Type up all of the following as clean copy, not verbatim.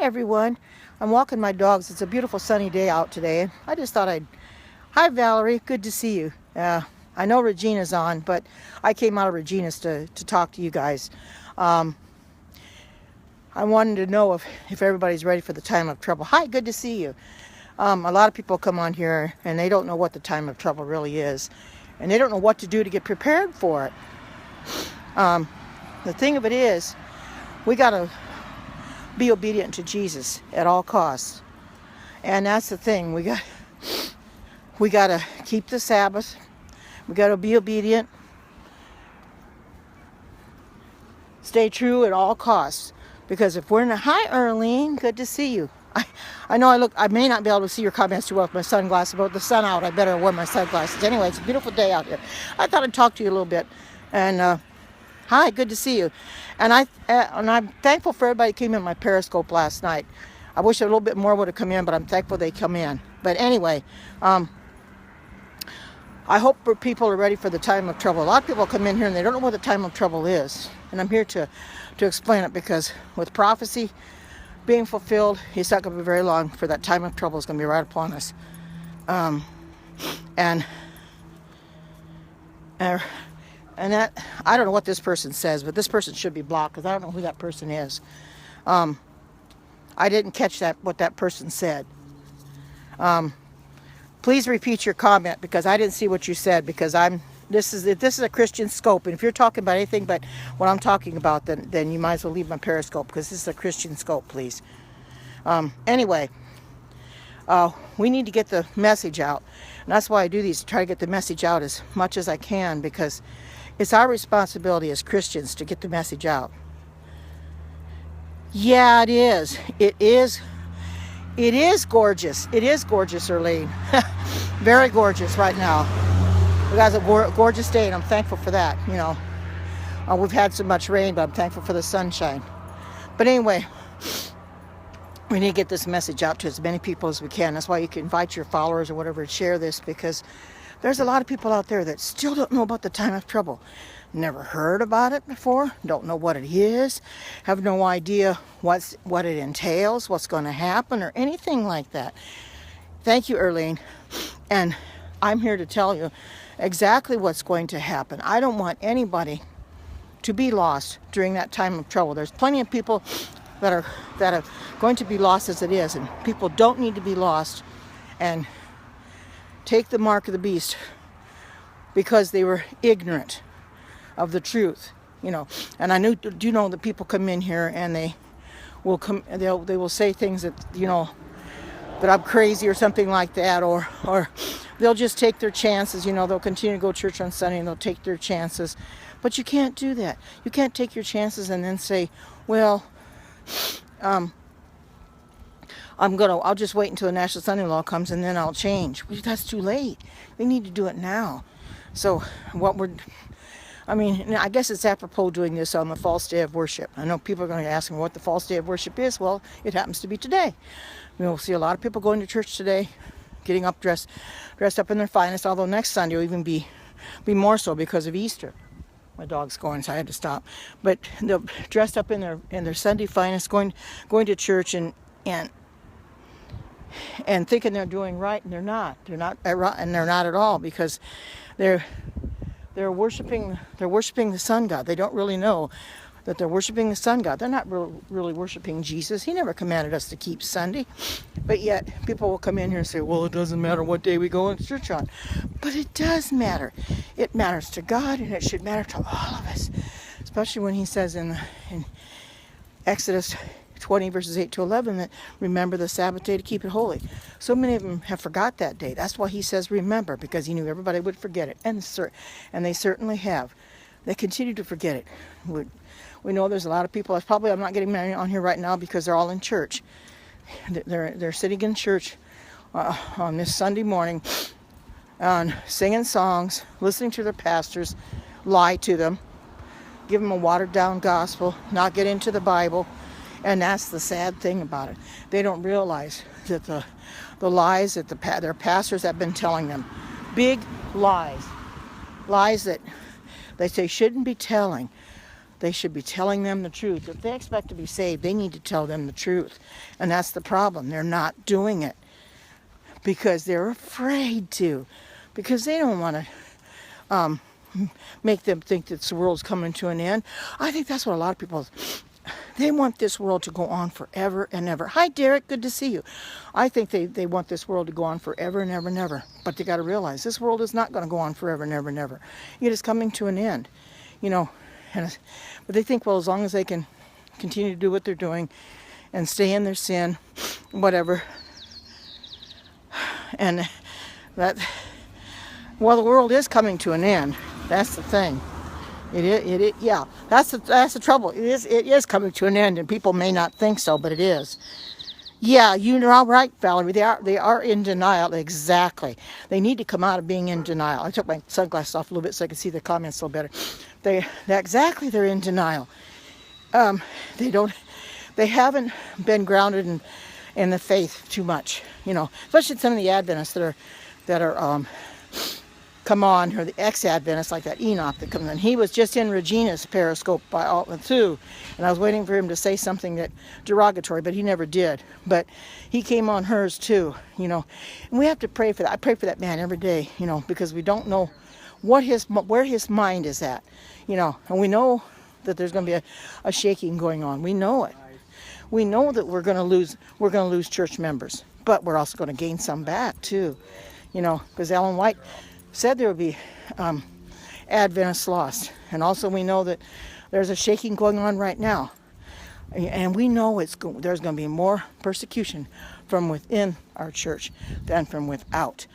everyone. I'm walking my dogs. It's a beautiful sunny day out today. I just thought Hi Valerie, good to see you. I know Regina's on, but I came out of Regina's to talk to you guys. I wanted to know if everybody's ready for the time of trouble. Hi, good to see you. A lot of people come on here and they don't know what the time of trouble really is. And they don't know what to do to get prepared for it. The thing of it is, we got to be obedient to Jesus at all costs. And that's the thing. We got to keep the Sabbath. We got to be obedient. Stay true at all costs. Because if we're in a hi, Erlene, good to see you. I know I may not be able to see your comments too well with my sunglasses, but with the sun out, I better wear my sunglasses. Anyway, it's a beautiful day out here. I thought I'd talk to you a little bit. And hi, good to see you. And I'm thankful for everybody who came in my Periscope last night. I wish a little bit more would have come in, but I'm thankful they come in. But anyway, I hope people are ready for the time of trouble. A lot of people come in here and they don't know what the time of trouble is. And I'm here to explain it, because with prophecy being fulfilled, it's not going to be very long for that time of trouble is going to be right upon us. And that, I don't know what this person says, but this person should be blocked, because I don't know who that person is. I didn't catch what that person said. Please repeat your comment, because I didn't see what you said, because this is a Christian scope, and if you're talking about anything but what I'm talking about, then you might as well leave my Periscope, because this is a Christian scope, please. Anyway, we need to get the message out, and that's why I do these, to try to get the message out as much as I can, because it's our responsibility as Christians to get the message out. Yeah, it is. It is gorgeous. It is gorgeous, Erlene. Very gorgeous right now. We got a gorgeous day, and I'm thankful for that. You know, we've had so much rain, but I'm thankful for the sunshine. But anyway, we need to get this message out to as many people as we can. That's why you can invite your followers or whatever to share this, because there's a lot of people out there that still don't know about the time of trouble. Never heard about it before, don't know what it is, have no idea what it entails, what's going to happen, or anything like that. Thank you, Erlene. And I'm here to tell you exactly what's going to happen. I don't want anybody to be lost during that time of trouble. There's plenty of people that are going to be lost as it is, and people don't need to be lost and take the mark of the beast because they were ignorant of the truth, you know. And I do know that people come in here and they will say things that, you know, that I'm crazy or something like that, or they'll just take their chances, you know. They'll continue to go to church on Sunday and they'll take their chances. But you can't do that. You can't take your chances and then say, well, I'll just wait until the national Sunday law comes and then I'll change. Well, that's too late. We need to do it now. So I guess it's apropos doing this on the false day of worship. I know people are going to ask me what the false day of worship is. Well, it happens to be today. We'll see a lot of people going to church today, getting up dressed up in their finest, although next Sunday will even be more so because of Easter. My dog's going, so I had to stop. But they're dressed up in their Sunday finest, going to church and thinking they're doing right, and they're not. They're not at all, because they're worshiping the sun god. They don't really know that they're worshiping the sun god. They're not really worshiping Jesus. He never commanded us to keep Sunday. But yet people will come in here and say, well, it doesn't matter what day we go to church on. But it does matter. It matters to God, and it should matter to all of us. Especially when he says in Exodus 20 verses 8 to 11 that remember the Sabbath day to keep it holy. So many of them have forgot that day. That's why he says remember, because he knew everybody would forget it, and they certainly have. They continue to forget it. We know there's a lot of people. I'm not getting many on here right now because they're all in church. They're sitting in church on this Sunday morning, singing songs, listening to their pastors lie to them, give them a watered down gospel, not get into the Bible. And that's the sad thing about it. They don't realize that the lies that their pastors have been telling them, big lies that they shouldn't be telling, They should be telling them the truth. If they expect to be saved, they need to tell them the truth. And that's the problem. They're not doing it because they're afraid to. Because they don't want to make them think that the world's coming to an end. I think that's what a lot of people, they want this world to go on forever and ever. Hi, Derek. Good to see you. I think they want this world to go on forever and ever and ever. But they got to realize this world is not going to go on forever and ever and ever. It is coming to an end. But they think, well, as long as they can continue to do what they're doing and stay in their sin, whatever. And that, well, the world is coming to an end. That's the thing. Yeah. That's the trouble. It is coming to an end, and people may not think so, but it is. Yeah, you're all right, Valerie. They are in denial. Exactly. They need to come out of being in denial. I took my sunglasses off a little bit so I could see the comments a little better. They're in denial. They haven't been grounded in the faith too much, especially some of the Adventists that are come on, or the ex-Adventists like that Enoch that comes in. He was just in Regina's Periscope by Altman too, and I was waiting for him to say something that derogatory, but he never did. But he came on hers too, and we have to pray for that. I pray for that man every day, because we don't know where his mind is at, and we know that there's going to be a shaking going on. We know it. We know that we're going to lose church members, but we're also going to gain some back too, because Ellen White said there would be Adventists lost. And also we know that there's a shaking going on right now. And we know there's going to be more persecution from within our church than from without.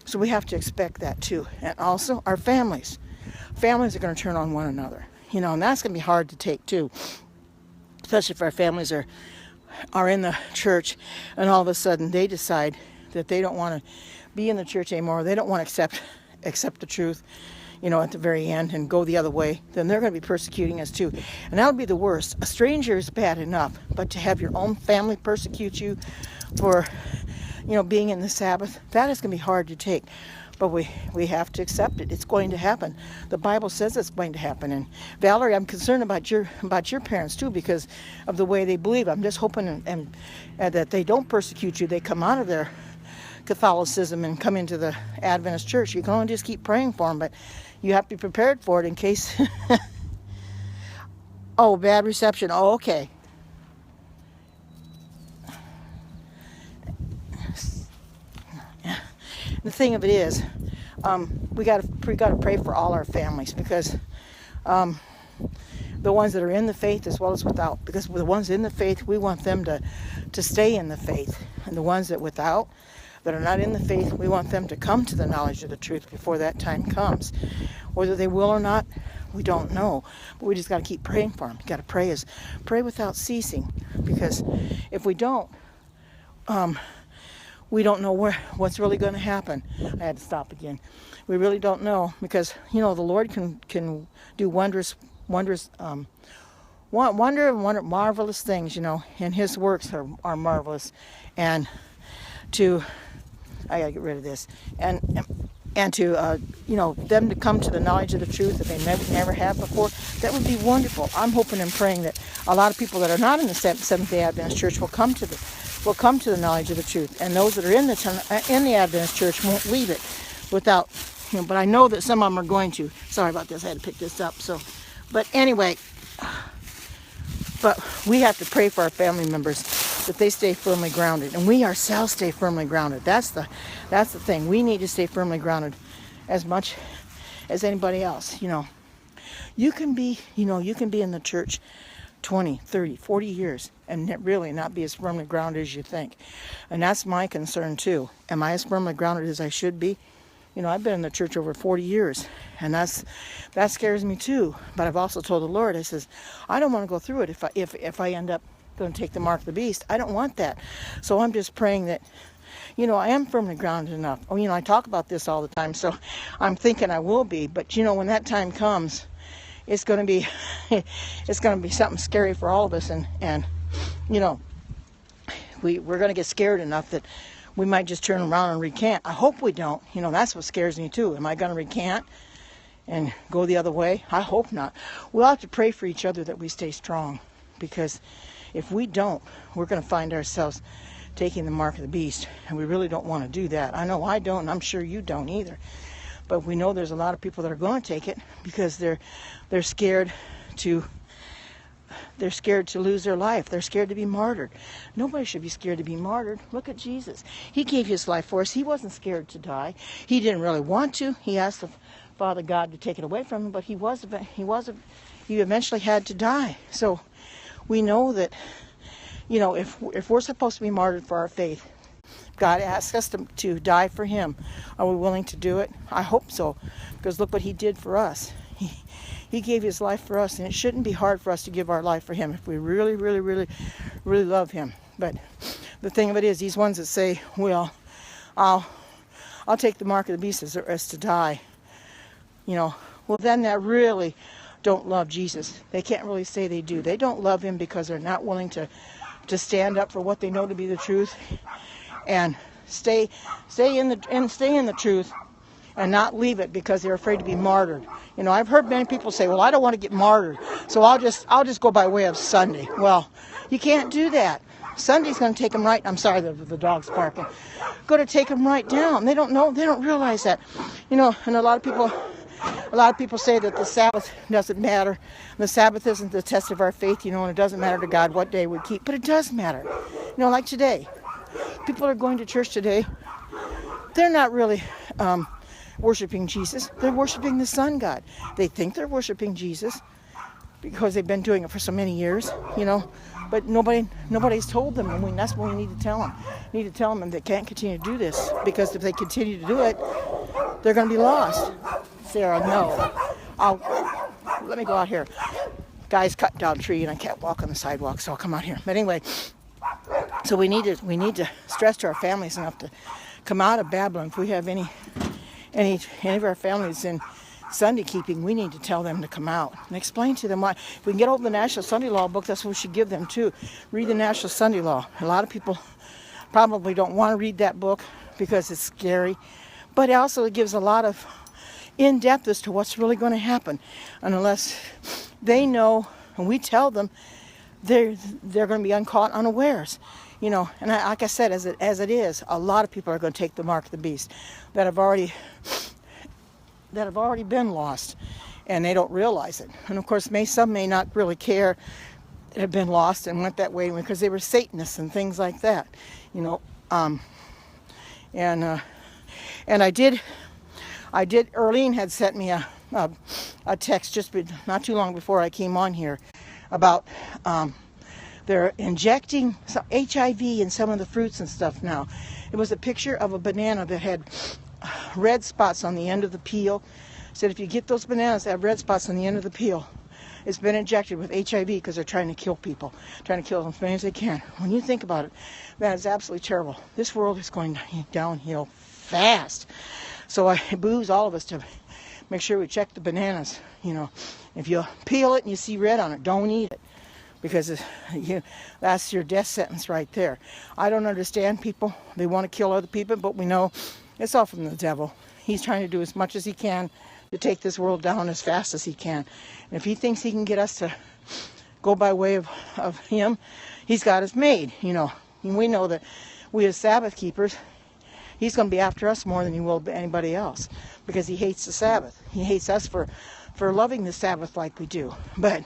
So we have to expect that too. And also our families. Families are going to turn on one another. And that's going to be hard to take too. Especially if our families are in the church and all of a sudden they decide that they don't want to be in the church anymore. They don't want to accept the truth, at the very end and go the other way. Then they're going to be persecuting us too. And that would be the worst. A stranger is bad enough, but to have your own family persecute you for, being in the Sabbath, that is going to be hard to take. But we have to accept it. It's going to happen. The Bible says it's going to happen. And Valerie, I'm concerned about your parents too because of the way they believe. I'm just hoping and that they don't persecute you. They come out of their Catholicism and come into the Adventist church. You can only just keep praying for them, but you have to be prepared for it in case. Oh, bad reception. Oh, okay. The thing of it is, we got to pray for all our families because the ones that are in the faith as well as without. Because the ones in the faith, we want them to stay in the faith, and the ones that are not in the faith, we want them to come to the knowledge of the truth before that time comes. Whether they will or not, we don't know. But we just got to keep praying for them. You got to pray without ceasing. Because if we don't know what's really going to happen. I had to stop again. We really don't know because, the Lord can do wondrous, marvelous things, and His works are marvelous. And I gotta get rid of this, and to them to come to the knowledge of the truth that they never have before, that would be wonderful. I'm hoping and praying that a lot of people that are not in the Seventh Day Adventist Church will come to the knowledge of the truth, and those that are in the Adventist Church won't leave it without. But I know that some of them are going to. Sorry about this. I had to pick this up. But anyway, but we have to pray for our family members that they stay firmly grounded, and we ourselves stay firmly grounded. That's the thing. We need to stay firmly grounded as much as anybody else. You can be in the church 20, 30, 40 years and really not be as firmly grounded as you think. And that's my concern too. Am I as firmly grounded as I should be? I've been in the church over 40 years, and that scares me too. But I've also told the Lord, I says, I don't want to go through it if I end up going to take the mark of the beast. I don't want that. So I'm just praying that, I am firmly grounded enough. I talk about this all the time, so I'm thinking I will be. But when that time comes, it's going to be something scary for all of us, and we're going to get scared enough that we might just turn around and recant. I hope we don't. That's what scares me too. Am I going to recant and go the other way? I hope not. We'll have to pray for each other that we stay strong, because if we don't, we're going to find ourselves taking the mark of the beast, and we really don't want to do that. I know I don't, and I'm sure you don't either. But we know there's a lot of people that are going to take it because they're scared to lose their life. They're scared to be martyred. Nobody should be scared to be martyred. Look at Jesus. He gave his life for us. He wasn't scared to die. He didn't really want to. He asked the Father God to take it away from him, but he eventually had to die. So we know that, if we're supposed to be martyred for our faith, God asks us to die for him. Are we willing to do it? I hope so, because look what he did for us. He gave his life for us, and it shouldn't be hard for us to give our life for him if we really, really, really, really love him. But the thing of it is, these ones that say, well, I'll take the mark of the beast as to die, well, then that really don't love Jesus. They can't really say they do. They don't love him because they're not willing to stand up for what they know to be the truth, and stay in the truth, and not leave it because they're afraid to be martyred. I've heard many people say, well, I don't want to get martyred, so I'll just go by way of Sunday. Well, you can't do that. Sunday's going to take them right. I'm sorry, the dog's barking. Going to take them right down. They don't know. They don't realize that. And a lot of people say that the Sabbath doesn't matter. The Sabbath isn't the test of our faith, and it doesn't matter to God what day we keep. But it does matter. Like today. People are going to church today. They're not really worshiping Jesus. They're worshiping the sun god. They think they're worshiping Jesus because they've been doing it for so many years, But nobody's told them, and that's what we need to tell them. We need to tell them they can't continue to do this, because if they continue to do it, they're going to be lost. Sarah, no. Let me go out here. Guys cut down a tree, and I can't walk on the sidewalk, so I'll come out here. But anyway, so we need to stress to our families enough to come out of Babylon. If we have any of our families in Sunday keeping, we need to tell them to come out and explain to them why. If we can get hold of the National Sunday Law book, that's what we should give them too. Read the National Sunday Law. A lot of people probably don't want to read that book because it's scary, but it gives a lot of in-depth as to what's really going to happen. And unless they know, and we tell them, they're going to be caught unawares. And like I said, as it is, a lot of people are going to take the mark of the beast that have already been lost, and they don't realize it. And of course, some may not really care that have been lost and went that way because they were Satanists and things like that. And I did. Earlene had sent me a text just not too long before I came on here about they're injecting some HIV in some of the fruits and stuff now. It was a picture of a banana that had red spots on the end of the peel. Said if you get those bananas that have red spots on the end of the peel, it's been injected with HIV because they're trying to kill people, trying to kill as many as they can. When you think about it, that is absolutely terrible. This world is going downhill fast. So I booze all of us to make sure we check the bananas. If you peel it and you see red on it, don't eat it, because that's your death sentence right there. I don't understand people. They want to kill other people, but we know it's all from the devil. He's trying to do as much as he can to take this world down as fast as he can. And if he thinks he can get us to go by way of him, he's got us made. And we know that we as Sabbath keepers, he's going to be after us more than he will anybody else, because he hates the Sabbath. He hates us for loving the Sabbath like we do. But,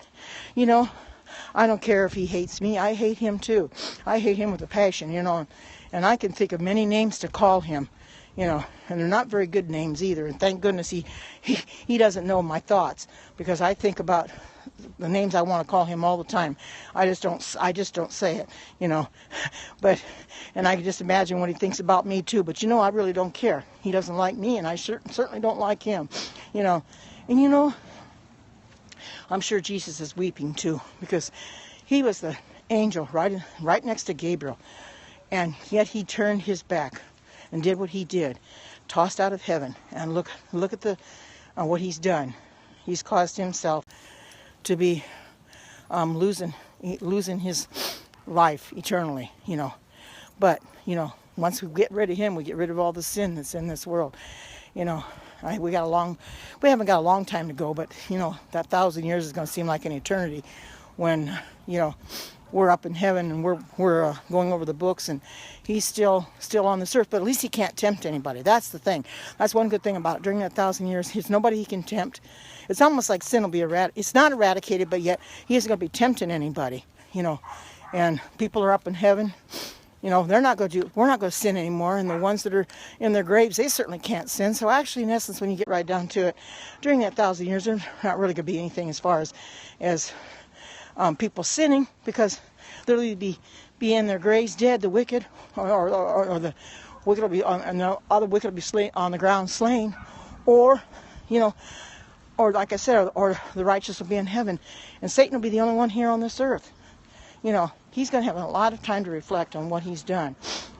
I don't care if he hates me. I hate him too. I hate him with a passion, and I can think of many names to call him, and they're not very good names either. And thank goodness he doesn't know my thoughts, because I think about the names I want to call him all the time. I just don't say it, But, and I can just imagine what he thinks about me too. But I really don't care. He doesn't like me, and I certainly don't like him, And I'm sure Jesus is weeping too, because he was the angel right next to Gabriel, and yet he turned his back and did what he did, tossed out of heaven. And look at what he's done. He's caused himself to be losing his life eternally, But once we get rid of him, we get rid of all the sin that's in this world, We haven't got a long time to go, but you know, that 1,000 years is going to seem like an eternity when, you know, we're up in heaven and we're going over the books, and he's still on this earth. But at least he can't tempt anybody. That's the thing. That's one good thing about it. During that 1,000 years, there's nobody he can tempt. It's almost like sin will be it's not eradicated, but yet he isn't going to be tempting anybody, you know. And people are up in heaven. You know, we're not going to sin anymore. And the ones that are in their graves, they certainly can't sin. So actually, in essence, when you get right down to it, during that 1,000 years, there's not really going to be anything as far as people sinning, because they'll either be in their graves dead, the wicked, or the wicked will be and the other wicked will be slain on the ground, slain, or, you know, or like I said, or the righteous will be in heaven, and Satan will be the only one here on this earth. You know, he's going to have a lot of time to reflect on what he's done,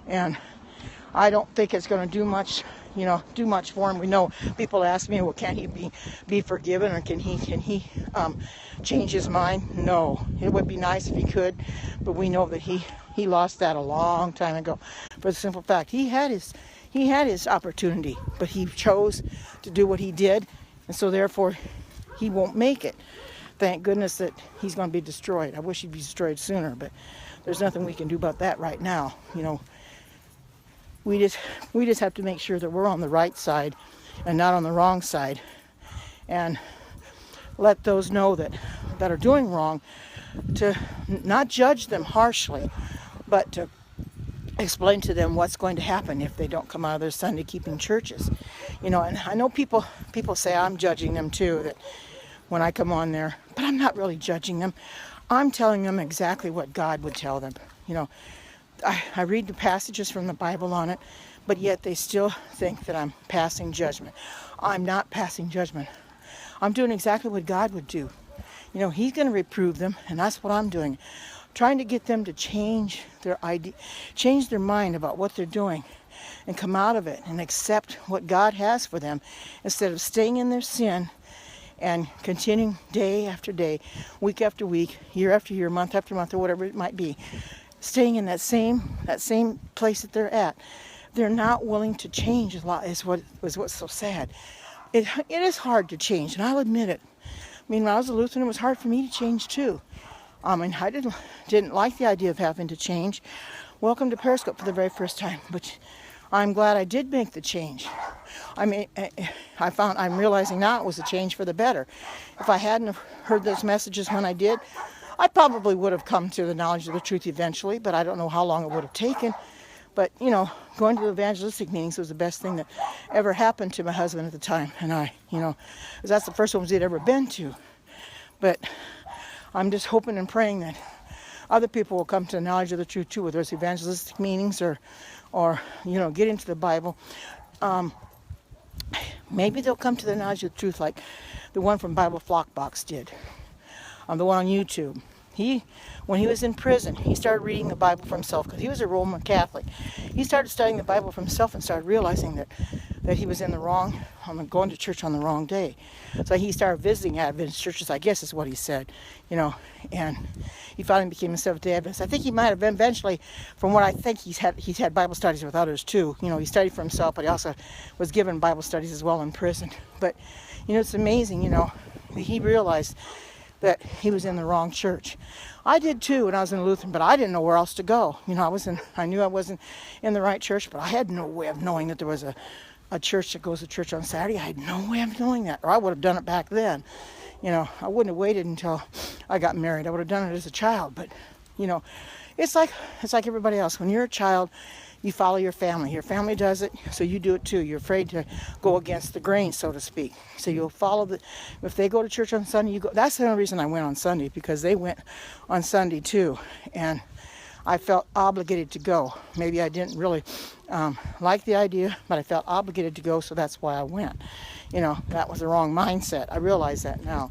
and I don't think it's going to do much for him. We know people ask me, well, can't he be forgiven, or can he change his mind? No, it would be nice if he could, but we know that he lost that a long time ago, for the simple fact he had his opportunity, but he chose to do what he did, and so therefore he won't make it. Thank goodness that he's going to be destroyed. I wish he'd be destroyed sooner, but there's nothing we can do about that right now. You know, we just have to make sure that we're on the right side and not on the wrong side, and let those know that are doing wrong, to not judge them harshly, but to explain to them what's going to happen if they don't come out of their Sunday keeping churches. You know, and I know people say I'm judging them too, that when I come on there, but I'm not really judging them. I'm telling them exactly what God would tell them. You know, I read the passages from the Bible on it, but yet they still think that I'm passing judgment. I'm not passing judgment. I'm doing exactly what God would do. You know, he's going to reprove them, and that's what I'm doing. Trying to get them to change their mind about what they're doing, and come out of it and accept what God has for them, instead of staying in their sin and continuing day after day, week after week, year after year, month after month, or whatever it might be, staying in that same place that they're at. They're not willing to change a lot, is what's so sad. It is hard to change, and I'll admit it. I mean, when I was a Lutheran, it was hard for me to change too. I mean, I didn't like the idea of having to change. Welcome to Periscope for the very first time, but I'm glad I did make the change. I mean, I'm realizing now it was a change for the better. If I hadn't have heard those messages when I did, I probably would have come to the knowledge of the truth eventually, but I don't know how long it would have taken. But, you know, going to the evangelistic meetings was the best thing that ever happened to my husband at the time and I, you know, because that's the first ones he'd ever been to. But I'm just hoping and praying that other people will come to the knowledge of the truth too, whether it's evangelistic meetings or you know, get into the Bible. Maybe they'll come to the knowledge of the truth like the one from Bible Flockbox did. The one on YouTube. When he was in prison, he started reading the Bible for himself, because he was a Roman Catholic. He started studying the Bible for himself and started realizing that he was in the wrong, going to church on the wrong day. So he started visiting Adventist churches, I guess is what he said, you know, and he finally became a Seventh Day Adventist. I think he might have eventually, from what I think, he's had Bible studies with others too. You know, he studied for himself, but he also was given Bible studies as well in prison. But, you know, it's amazing, you know, he realized that he was in the wrong church. I did too when I was in Lutheran, but I didn't know where else to go. You know, I knew I wasn't in the right church, but I had no way of knowing that there was a church that goes to church on Saturday. I had no way of knowing that, or I would have done it back then. You know, I wouldn't have waited until I got married. I would have done it as a child, but, you know, it's like everybody else. When you're a child, you follow your family. Your family does it, so you do it too. You're afraid to go against the grain, so to speak. So you'll follow if they go to church on Sunday, you go. That's the only reason I went on Sunday, because they went on Sunday too. And I felt obligated to go. Maybe I didn't really like the idea, but I felt obligated to go, so that's why I went. You know, that was the wrong mindset. I realize that now.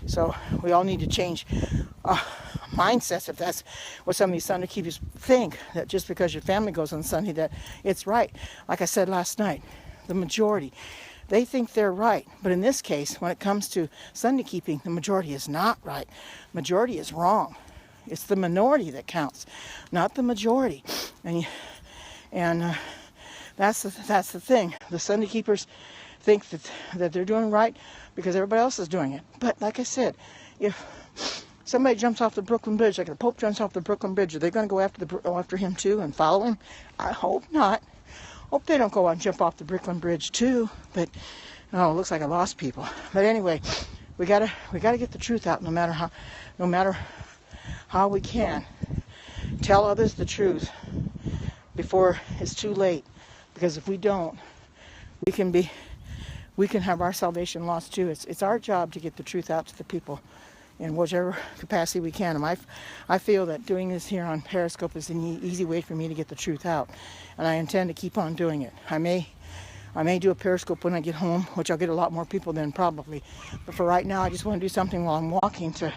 So we all need to change mindsets, if that's what some of these Sunday keepers think, that just because your family goes on Sunday that it's right. Like I said last night, the majority, they think they're right. But in this case, when it comes to Sunday keeping, the majority is not right. Majority is wrong. It's the minority that counts, not the majority. And that's the thing. The Sunday keepers think that they're doing right because everybody else is doing it. But like I said, if somebody jumps off the Brooklyn Bridge, like the Pope jumps off the Brooklyn Bridge, are they going to go after him too and follow him? I hope not. Hope they don't go out and jump off the Brooklyn Bridge too. But oh, it looks like I lost people. But anyway, we gotta get the truth out, no matter how we can. Tell others the truth before it's too late, because if we don't, we can have our salvation lost too. It's our job to get the truth out to the people in whichever capacity we can. And I feel that doing this here on Periscope is an easy way for me to get the truth out, and I intend to keep on doing it. I may do a Periscope when I get home, which I'll get a lot more people then probably. But for right now, I just want to do something while I'm walking to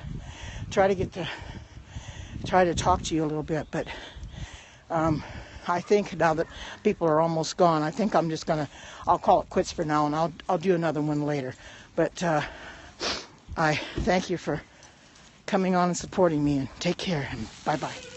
try to talk to you a little bit. But I think now that people are almost gone, I think I'll call it quits for now, and I'll do another one later. But I thank you for coming on and supporting me, and take care, and bye-bye.